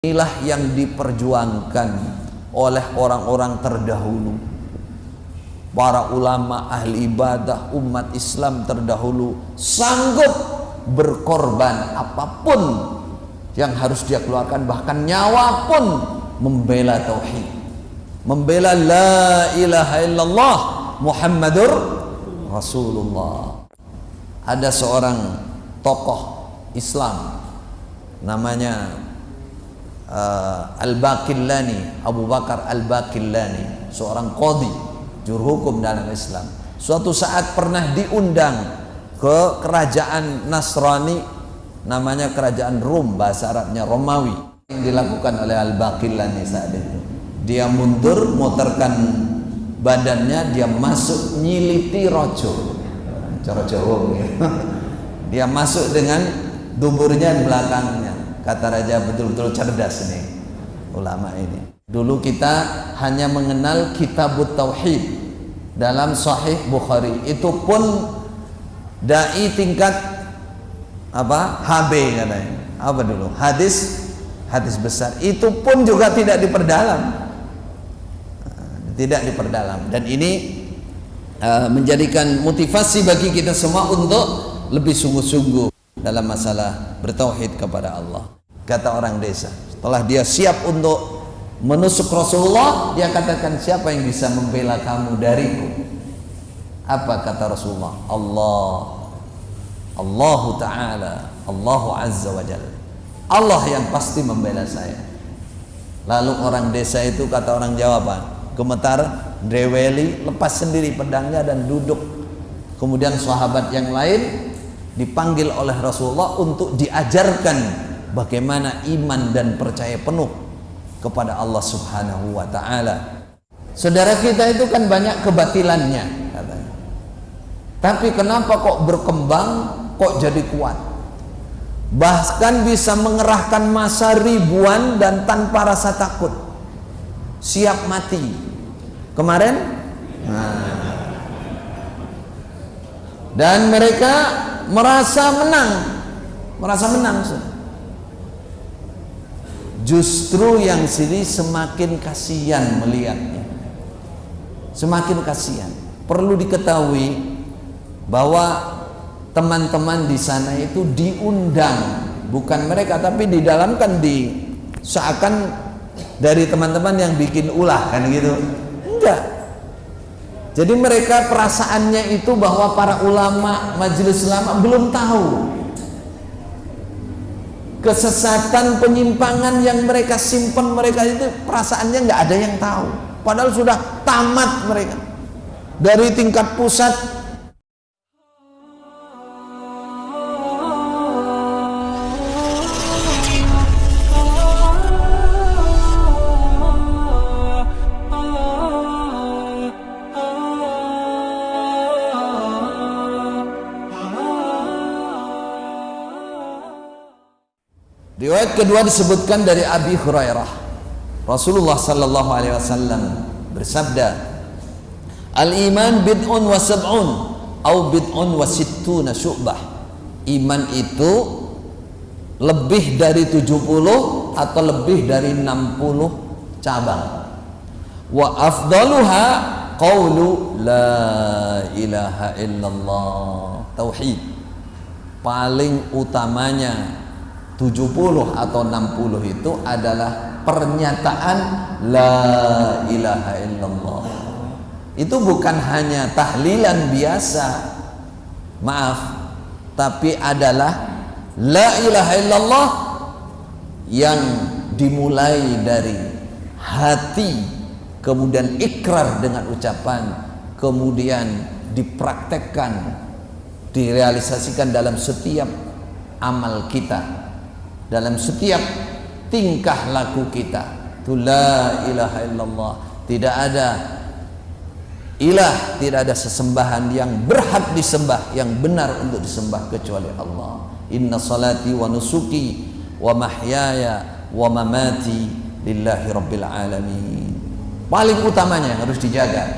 Inilah yang diperjuangkan oleh orang-orang terdahulu, para ulama, ahli ibadah, umat Islam terdahulu, sanggup berkorban apapun yang harus dia keluarkan, bahkan nyawa pun membela tauhid, membela la ilaha illallah Muhammadur Rasulullah. Ada seorang tokoh Islam namanya Al-Baqillani, Abu Bakar Al-Baqillani, seorang qadhi, juru hukum dalam Islam. Suatu saat pernah diundang ke kerajaan Nasrani, namanya kerajaan Rum, bahasa Arabnya Romawi. Yang dilakukan oleh Al-Baqillani saat itu, dia mundur, muterkan badannya, dia masuk nyiliti rojo, cara Jawa ya. Dia masuk dengan duburnya di belakangnya. Kata raja, betul-betul cerdas nih ulama ini. Dulu kita hanya mengenal kitabut tauhid dalam Sahih Bukhari, itu pun dai tingkat apa? HB katanya. Apa dulu? Hadis besar. Itu pun juga tidak diperdalam. Tidak diperdalam. Dan ini menjadikan motivasi bagi kita semua untuk lebih sungguh-sungguh dalam masalah bertauhid kepada Allah. Kata orang desa, setelah dia siap untuk menusuk Rasulullah, dia katakan, siapa yang bisa membela kamu dariku? Apa kata Rasulullah? Allahu Ta'ala, Allahu Azza wa Jalla, Allah yang pasti membela saya. Lalu orang desa itu, kata orang Jawa, apa? Gemetar, dreweli, lepas sendiri pedangnya dan duduk. Kemudian sahabat yang lain dipanggil oleh Rasulullah untuk diajarkan bagaimana iman dan percaya penuh kepada Allah Subhanahu wa Ta'ala. Saudara kita itu kan banyak kebatilannya katanya. Tapi kenapa kok berkembang, kok jadi kuat? Bahkan bisa mengerahkan massa ribuan dan tanpa rasa takut, siap mati. Kemarin dan mereka merasa menang. Justru yang sini semakin kasihan melihatnya, semakin kasihan. Perlu diketahui bahwa teman-teman di sana itu diundang, bukan mereka, tapi di dalam kan seakan dari teman-teman yang bikin ulah kan gitu. Enggak. Jadi mereka perasaannya itu bahwa para ulama, majelis ulama belum tahu kesesatan, penyimpangan yang mereka simpan, mereka itu perasaannya nggak ada yang tahu. Padahal sudah tamat mereka dari tingkat pusat. Riwayat kedua disebutkan dari Abi Hurairah, Rasulullah sallallahu alaihi wasallam bersabda, al-iman bid'un wa sab'un au bid'un wa sittuna syu'bah. Iman itu lebih dari 70 atau lebih dari 60 cabang. Wa afdaluha qaulu la ilaha illallah, tauhid. Paling utamanya 70 atau 60 itu adalah pernyataan la ilaha illallah. Itu bukan hanya tahlilan biasa, maaf, tapi adalah la ilaha illallah yang dimulai dari hati, kemudian ikrar dengan ucapan, kemudian dipraktekkan, direalisasikan dalam setiap amal kita, dalam setiap tingkah laku kita. Tu la ilaha illallah, tidak ada ilah, tidak ada sesembahan yang berhak disembah, yang benar untuk disembah kecuali Allah. Inna salati wa nusuki wa mahyaya wa mamati lillahi rabbil alamin. Paling utamanya yang harus dijaga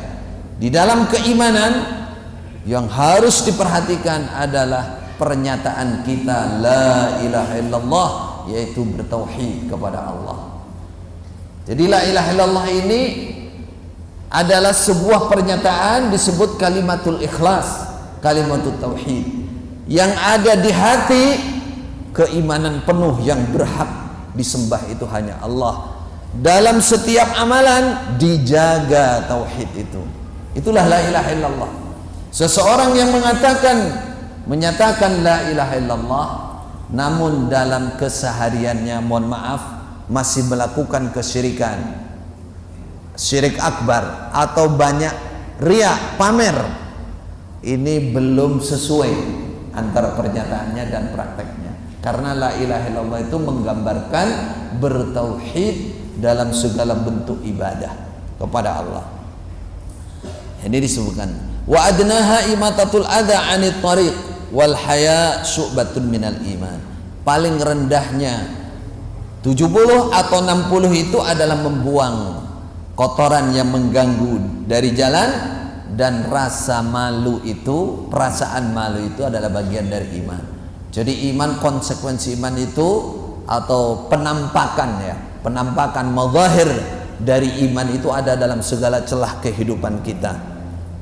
di dalam keimanan, yang harus diperhatikan adalah pernyataan kita la ilaha illallah yaitu bertauhid kepada Allah. Jadi la ilaha illallah ini adalah sebuah pernyataan disebut kalimatul ikhlas, kalimatul tauhid, yang ada di hati keimanan penuh yang berhak disembah itu hanya Allah. Dalam setiap amalan dijaga tauhid itu. Itulah la ilaha illallah. Seseorang yang menyatakan la ilaha illallah, namun dalam kesehariannya, mohon maaf, masih melakukan kesyirikan, syirik akbar, atau banyak riya, pamer, ini belum sesuai antara pernyataannya dan prakteknya. Karena la ilaha illallah itu menggambarkan bertauhid dalam segala bentuk ibadah kepada Allah. Ini disebutkan wa adnaha imatatul adha 'anit tariq wal haya syu'batun minal iman. Paling rendahnya 70 atau 60 itu adalah membuang kotoran yang mengganggu dari jalan, dan rasa malu itu, perasaan malu itu adalah bagian dari iman. Jadi iman, konsekuensi iman itu atau penampakan, ya, penampakan mazahir dari iman itu ada dalam segala celah kehidupan kita.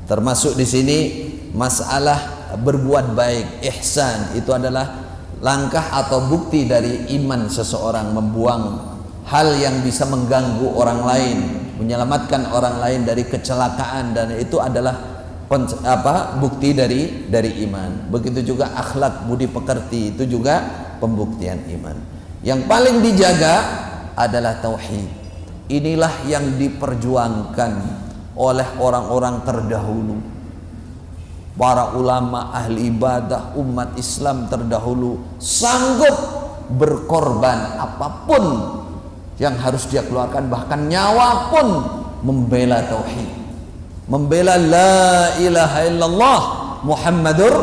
Termasuk di sini masalah berbuat baik, ihsan, itu adalah langkah atau bukti dari iman seseorang, membuang hal yang bisa mengganggu orang lain, menyelamatkan orang lain dari kecelakaan, dan itu adalah bukti dari iman. Begitu juga akhlak, budi pekerti, itu juga pembuktian iman. Yang paling dijaga adalah tauhid. Inilah yang diperjuangkan oleh orang-orang terdahulu, para ulama, ahli ibadah, umat Islam terdahulu, sanggup berkorban apapun yang harus dia keluarkan, bahkan nyawa pun membela tauhid, membela la ilaha illallah Muhammadur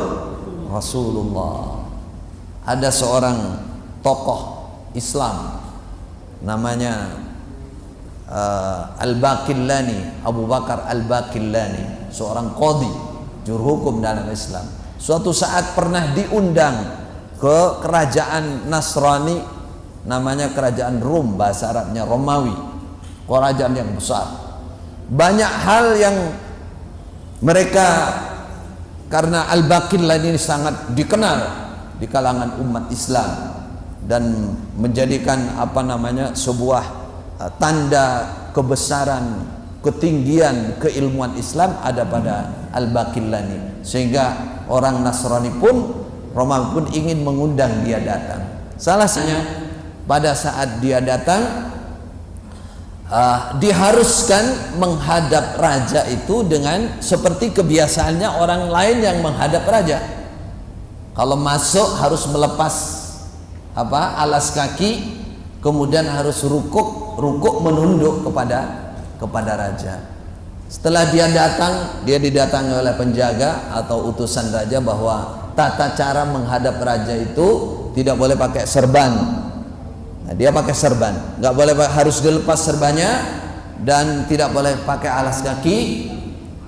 Rasulullah. Ada seorang tokoh Islam namanya Al-Baqillani, Abu Bakar Al-Baqillani, seorang qadhi, juru hukum dalam Islam. Suatu saat pernah diundang ke kerajaan Nasrani, namanya kerajaan Rum, bahasa Arabnya Romawi, kerajaan yang besar. Banyak hal yang mereka, karena Al-Baqillani ini sangat dikenal di kalangan umat Islam dan menjadikan sebuah tanda kebesaran, ketinggian keilmuan Islam ada pada Al-Baqillani, sehingga orang Nasrani pun, Romawi pun ingin mengundang dia datang. Salah satunya pada saat dia datang, diharuskan menghadap raja itu dengan seperti kebiasaannya orang lain yang menghadap raja. Kalau masuk harus melepas alas kaki, kemudian harus rukuk menunduk kepada raja. Setelah dia datang, dia didatangi oleh penjaga atau utusan raja bahwa tata cara menghadap raja itu tidak boleh pakai serban. Nah, dia pakai serban, nggak boleh, harus dilepas serbannya, dan tidak boleh pakai alas kaki,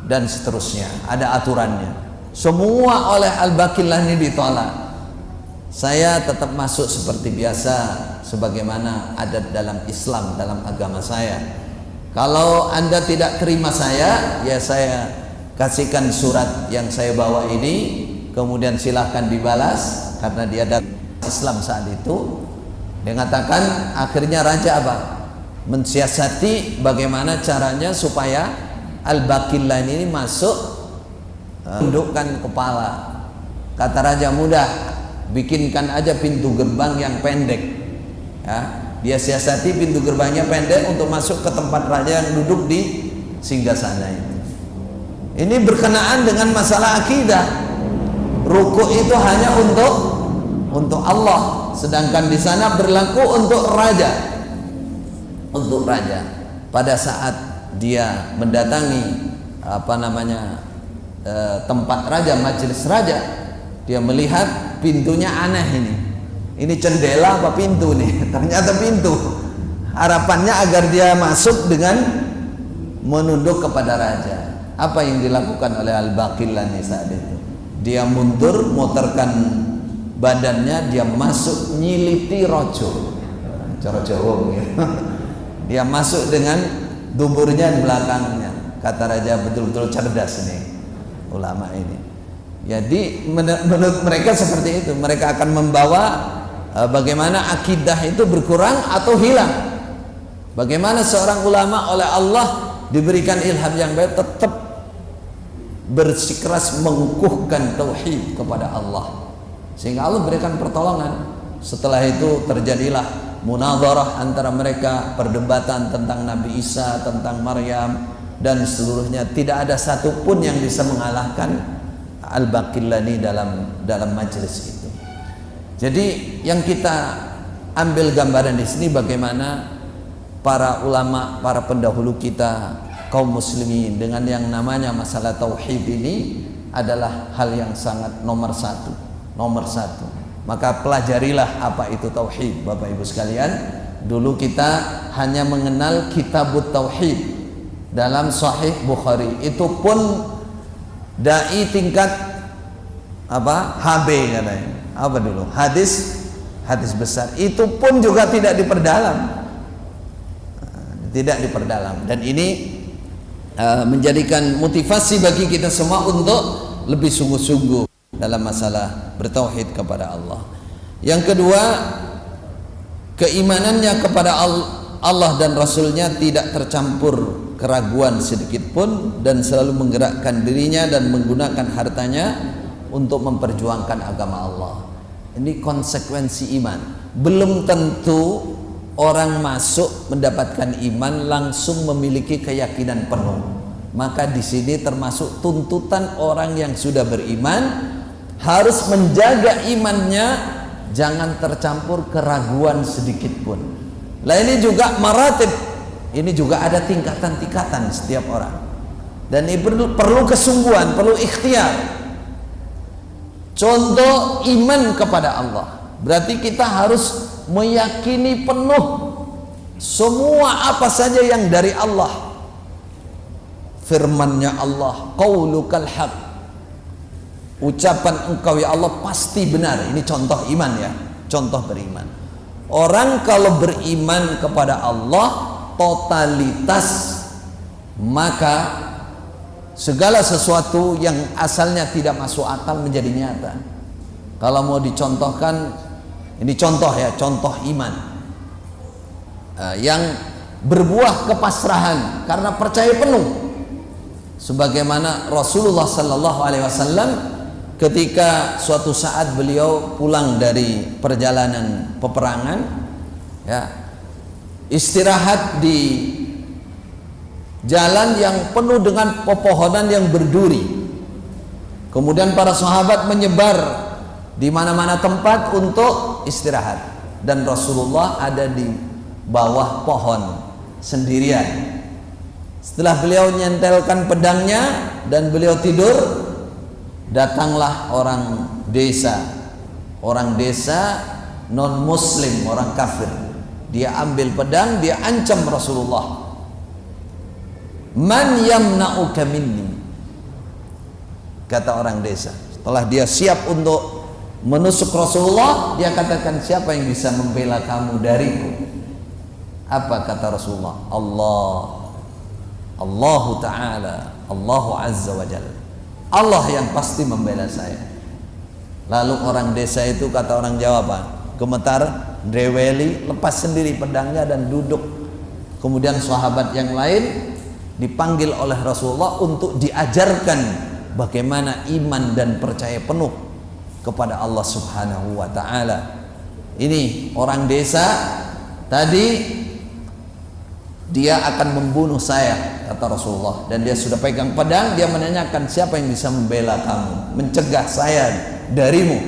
dan seterusnya. Ada aturannya. Semua oleh Al-Baqillani ditolak. Saya tetap masuk seperti biasa, sebagaimana adat dalam Islam, dalam agama saya. Kalau Anda tidak terima saya, ya saya kasihkan surat yang saya bawa ini, kemudian silahkan dibalas. Karena dia datang Islam saat itu, dia mengatakan, akhirnya raja mensiasati bagaimana caranya supaya Al-Baqillani ini masuk, tundukkan kepala. Kata raja, mudah, bikinkan aja pintu gerbang yang pendek, ya. Dia siasati pintu gerbangnya pendek untuk masuk ke tempat raja yang duduk di singgasana itu. Ini berkenaan dengan masalah akidah. Rukuk itu hanya untuk Allah, sedangkan di sana berlaku untuk raja. Untuk raja, pada saat dia mendatangi tempat raja, majelis raja, dia melihat pintunya aneh ini. Ini jendela apa pintu nih? Ternyata pintu. Harapannya agar dia masuk dengan menunduk kepada raja. Apa yang dilakukan oleh Al-Baqillani saat itu? Dia mundur, muterkan badannya, dia masuk nyiliti rojo. cara Jawa gitu. Dia masuk dengan duburnya di belakangnya. Kata raja, betul-betul cerdas nih ulama ini. Jadi menurut mereka seperti itu. Mereka akan membawa bagaimana akidah itu berkurang atau hilang. Bagaimana seorang ulama oleh Allah diberikan ilham yang baik tetap bersikeras mengukuhkan tauhid kepada Allah, sehingga Allah berikan pertolongan. Setelah itu terjadilah munadharah antara mereka, perdebatan tentang Nabi Isa, tentang Maryam dan seluruhnya. Tidak ada satupun yang bisa mengalahkan Al-Baqillani dalam majelis itu. Jadi yang kita ambil gambaran di sini bagaimana para ulama, para pendahulu kita, kaum muslimin, dengan yang namanya masalah tauhid ini adalah hal yang sangat nomor satu. Maka pelajarilah apa itu tauhid, Bapak Ibu sekalian. Dulu kita hanya mengenal kitabut tauhid dalam Sahih Bukhari, itu pun dai tingkat HB katanya. Apa dulu? Hadis besar. Itu pun juga tidak diperdalam. Dan ini menjadikan motivasi bagi kita semua untuk lebih sungguh-sungguh dalam masalah bertauhid kepada Allah. Yang kedua, keimanannya kepada Allah dan Rasulnya tidak tercampur keraguan sedikit pun, dan selalu menggerakkan dirinya dan menggunakan hartanya untuk memperjuangkan agama Allah. Ini konsekuensi iman. Belum tentu orang masuk mendapatkan iman langsung memiliki keyakinan penuh. Maka di sini termasuk tuntutan orang yang sudah beriman harus menjaga imannya, jangan tercampur keraguan sedikit pun. Lah ini juga maratib, ini juga ada tingkatan-tingkatan setiap orang. Dan ini perlu kesungguhan, perlu ikhtiar. Contoh iman kepada Allah, berarti kita harus meyakini penuh semua apa saja yang dari Allah. Firman-Nya Allah, qaulukal haq, ucapan engkau ya Allah pasti benar. Ini contoh iman ya, contoh beriman. Orang kalau beriman kepada Allah totalitas, maka segala sesuatu yang asalnya tidak masuk akal menjadi nyata. Kalau mau dicontohkan, ini contoh ya, contoh iman yang berbuah kepasrahan karena percaya penuh. Sebagaimana Rasulullah Sallallahu Alaihi Wasallam ketika suatu saat beliau pulang dari perjalanan peperangan, ya, istirahat di jalan yang penuh dengan pepohonan yang berduri. Kemudian para sahabat menyebar di mana-mana tempat untuk istirahat, dan Rasulullah ada di bawah pohon sendirian. Setelah beliau nyentelkan pedangnya dan beliau tidur, datanglah orang desa non muslim, orang kafir. Dia ambil pedang, dia ancam Rasulullah. Man yamna'uka minni, kata orang desa. Setelah dia siap untuk menusuk Rasulullah, dia katakan, siapa yang bisa membela kamu dariku? Apa kata Rasulullah? Allahu Ta'ala, Allahu Azza wa Jalla, Allah yang pasti membela saya. Lalu orang desa itu, kata orang Jawa apa? Gemetar, dreweli, lepas sendiri pedangnya dan duduk. Kemudian sahabat yang lain dipanggil oleh Rasulullah untuk diajarkan bagaimana iman dan percaya penuh kepada Allah Subhanahu wa Ta'ala. Ini orang desa tadi, dia akan membunuh saya, kata Rasulullah, dan dia sudah pegang pedang. Dia menanyakan, siapa yang bisa membela kamu, mencegah saya darimu?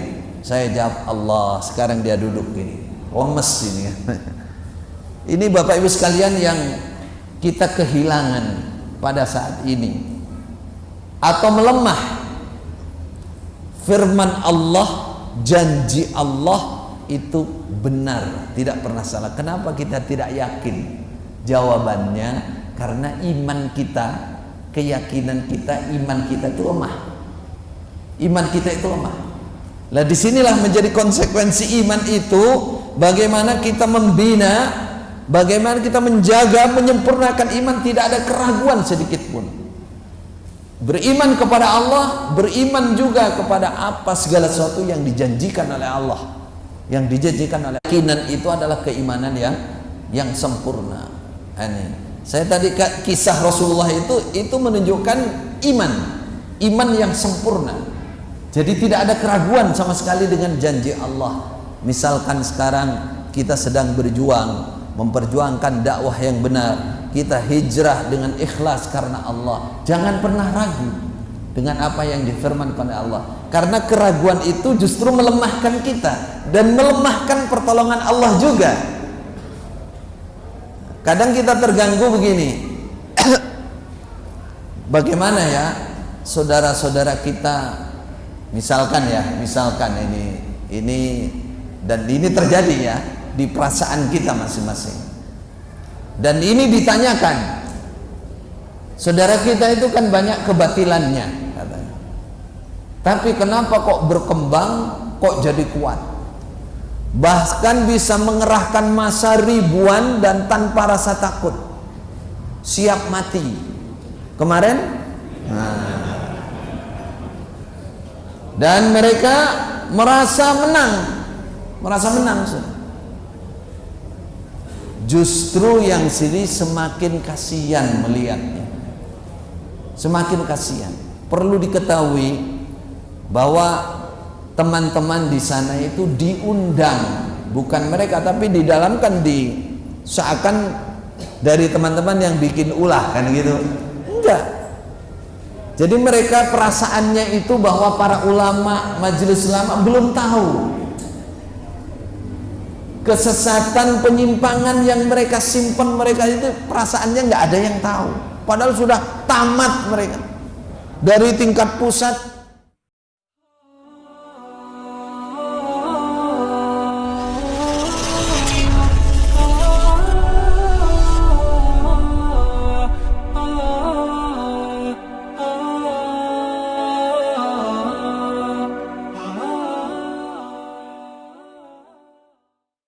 Saya jawab, Allah. Sekarang dia duduk gini, lemes ini. Ini Bapak Ibu sekalian yang kita kehilangan pada saat ini, atau melemah. Firman Allah, janji Allah itu benar, tidak pernah salah. Kenapa kita tidak yakin? Jawabannya karena iman kita, keyakinan kita, iman kita itu lemah. Iman kita itu lemah. Lah disinilah menjadi konsekuensi iman itu bagaimana kita membina, bagaimana kita menjaga, menyempurnakan iman, tidak ada keraguan sedikit pun. Beriman kepada Allah, beriman juga kepada apa segala sesuatu yang dijanjikan oleh Allah, yang dijanjikan oleh keyakinan. Itu adalah keimanan yang sempurna. Ini saya tadi kisah Rasulullah itu menunjukkan iman yang sempurna. Jadi tidak ada keraguan sama sekali dengan janji Allah. Misalkan sekarang kita sedang berjuang memperjuangkan dakwah yang benar, kita hijrah dengan ikhlas karena Allah, jangan pernah ragu dengan apa yang difirmankan oleh Allah, karena keraguan itu justru melemahkan kita dan melemahkan pertolongan Allah juga. Kadang kita terganggu begini, bagaimana ya saudara-saudara kita, misalkan ini dan ini terjadi ya di perasaan kita masing-masing, dan ini ditanyakan, saudara kita itu kan banyak kebatilannya katanya, tapi kenapa kok berkembang, kok jadi kuat, bahkan bisa mengerahkan massa ribuan dan tanpa rasa takut, siap mati kemarin. Dan mereka merasa menang. Justru yang sini semakin kasihan melihatnya, semakin kasihan. Perlu diketahui bahwa teman-teman di sana itu diundang, bukan mereka, tapi di dalam kan seakan dari teman-teman yang bikin ulah kan gitu. Enggak. Jadi mereka perasaannya itu bahwa para ulama, majelis ulama belum tahu kesesatan, penyimpangan yang mereka simpan, mereka itu perasaannya nggak ada yang tahu. Padahal sudah tamat mereka dari tingkat pusat